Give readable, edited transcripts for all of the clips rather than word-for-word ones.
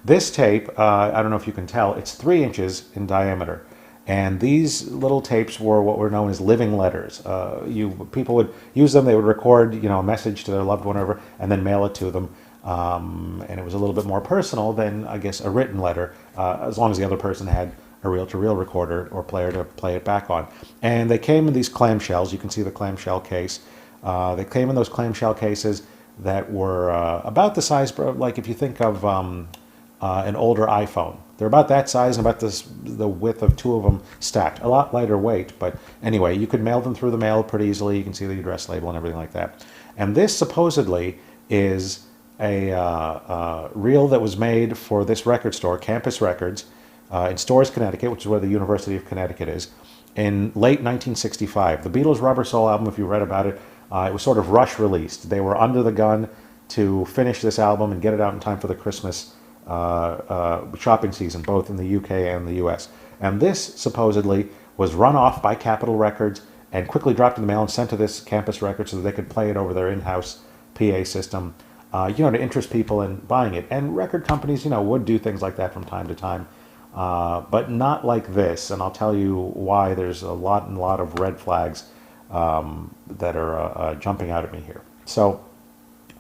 This tape, I don't know if you can tell, it's 3 inches in diameter. And these little tapes were what were known as living letters. People would use them. They would record, a message to their loved one, or whatever, and then mail it to them. And it was a little bit more personal than, I guess, a written letter, as long as the other person had a reel-to-reel recorder or player to play it back on. And they came in these clamshells. You can see the clamshell case. They came in those clamshell cases that were about the size, like if you think of an older iPhone. They're about that size and about the width of 2 of them stacked. A lot lighter weight, but anyway, you could mail them through the mail pretty easily. You can see the address label and everything like that. And this supposedly is a reel that was made for this record store, Campus Records, in Storrs, Connecticut, which is where the University of Connecticut is, in late 1965. The Beatles' Rubber Soul album, if you read about it, it was sort of rush released. They were under the gun to finish this album and get it out in time for the Christmas shopping season, both in the UK and the US. And this supposedly was run off by Capitol Records and quickly dropped in the mail and sent to this Campus Records so that they could play it over their in-house PA system, to interest people in buying it. And record companies, would do things like that from time to time, but not like this. And I'll tell you why. There's a lot of red flags that are jumping out at me here. So,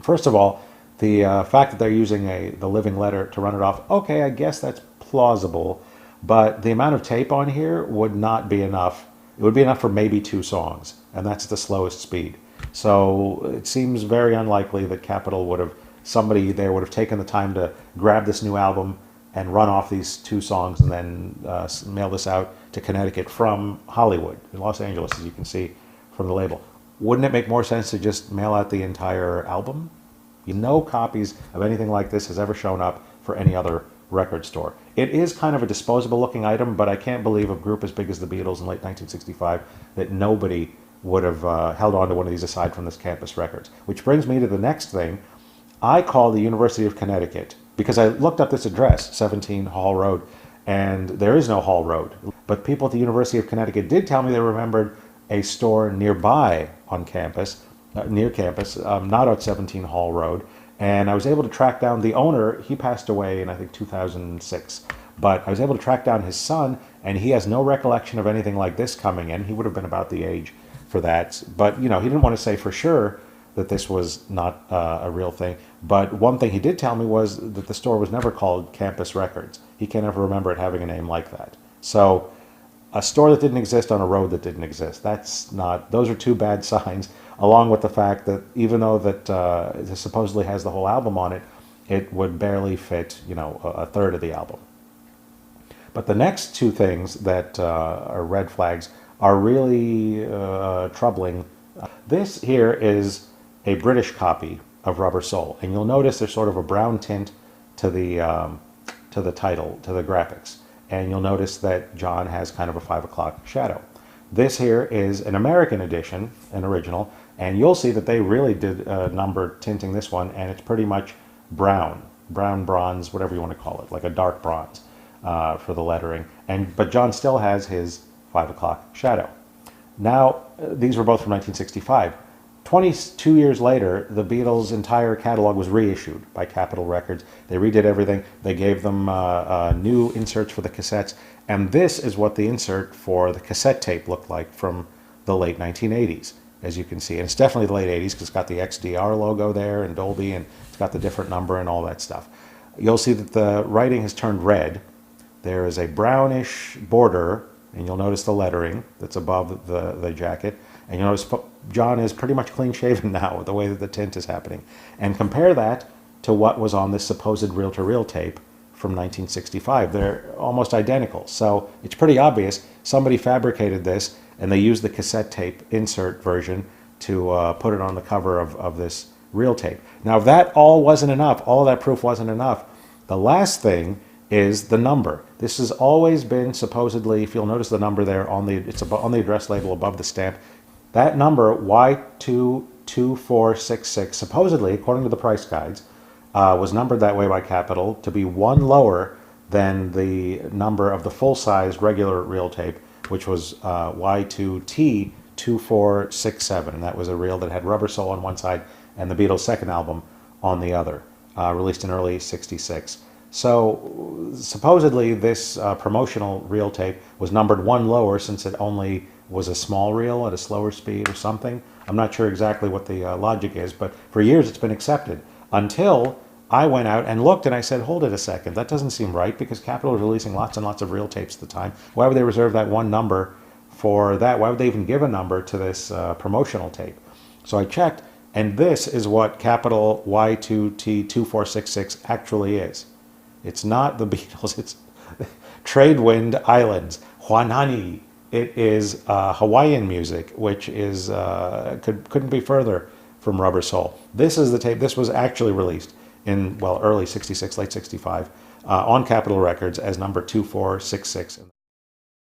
first of all, the fact that they're using the living letter to run it off, okay, I guess that's plausible, but the amount of tape on here would not be enough. It would be enough for maybe 2 songs, and that's the slowest speed. So it seems very unlikely that Capitol somebody there would have taken the time to grab this new album and run off these 2 songs and then mail this out to Connecticut from Hollywood, in Los Angeles, as you can see from the label. Wouldn't it make more sense to just mail out the entire album? No copies of anything like this has ever shown up for any other record store. It is kind of a disposable looking item, but I can't believe a group as big as the Beatles in late 1965 that nobody would have held on to one of these aside from this Campus Records. Which brings me to the next thing. I call the University of Connecticut because I looked up this address, 17 Hall Road, and there is no Hall Road. But people at the University of Connecticut did tell me they remembered a store nearby on campus, near campus, not at 17 Hall Road, and I was able to track down the owner. He passed away in, I think, 2006, but I was able to track down his son, and he has no recollection of anything like this coming in. He would have been about the age for that, but he didn't want to say for sure that this was not a real thing. But one thing he did tell me was that the store was never called Campus Records. He can't ever remember it having a name like that. So a store that didn't exist on a road that didn't exist, those are 2 bad signs, along with the fact that even though that it supposedly has the whole album on it, it would barely fit, a third of the album. But the next 2 things that are red flags are really troubling. This here is a British copy of Rubber Soul, and you'll notice there's sort of a brown tint to the title, to the graphics, and you'll notice that John has kind of a 5 o'clock shadow. This here is an American edition, an original, and you'll see that they really did number tinting this one, and it's pretty much brown, bronze, whatever you want to call it, like a dark bronze for the lettering. But John still has his 5 o'clock shadow. Now, these were both from 1965. 22 years later, the Beatles' entire catalog was reissued by Capitol Records. They redid everything. They gave them new inserts for the cassettes. And this is what the insert for the cassette tape looked like from the late 1980s, as you can see. And it's definitely the late 80s because it's got the XDR logo there and Dolby, and it's got the different number and all that stuff. You'll see that the writing has turned red. There is a brownish border, and you'll notice the lettering that's above the jacket. And you'll notice John is pretty much clean-shaven now with the way that the tint is happening. And compare that to what was on this supposed reel-to-reel tape from 1965. They're almost identical. So it's pretty obvious somebody fabricated this, and they used the cassette tape insert version to put it on the cover of this reel tape. Now, if that all wasn't enough, all of that proof wasn't enough, the last thing is the number. This has always been supposedly, if you'll notice the number there it's on the address label above the stamp. That number, Y22466, supposedly, according to the price guides, was numbered that way by Capitol to be 1 lower than the number of the full-size regular reel tape, which was Y2T2467, and that was a reel that had Rubber Soul on one side and the Beatles' second album on the other, released in early '66. So supposedly this promotional reel tape was numbered one lower since it only was a small reel at a slower speed or something. I'm not sure exactly what the logic is, but for years it's been accepted until I went out and looked and I said, hold it a second, that doesn't seem right because Capitol was releasing lots and lots of reel tapes at the time. Why would they reserve that one number for that? Why would they even give a number to this promotional tape? So I checked, and this is what Capital Y2T2466 actually is. It's not the Beatles, it's Tradewind Islands, Huanani. It is Hawaiian music, which is couldn't be further from Rubber Soul. This is the tape. This was actually released in, well, early 66, late 65 on Capitol Records as number 2466.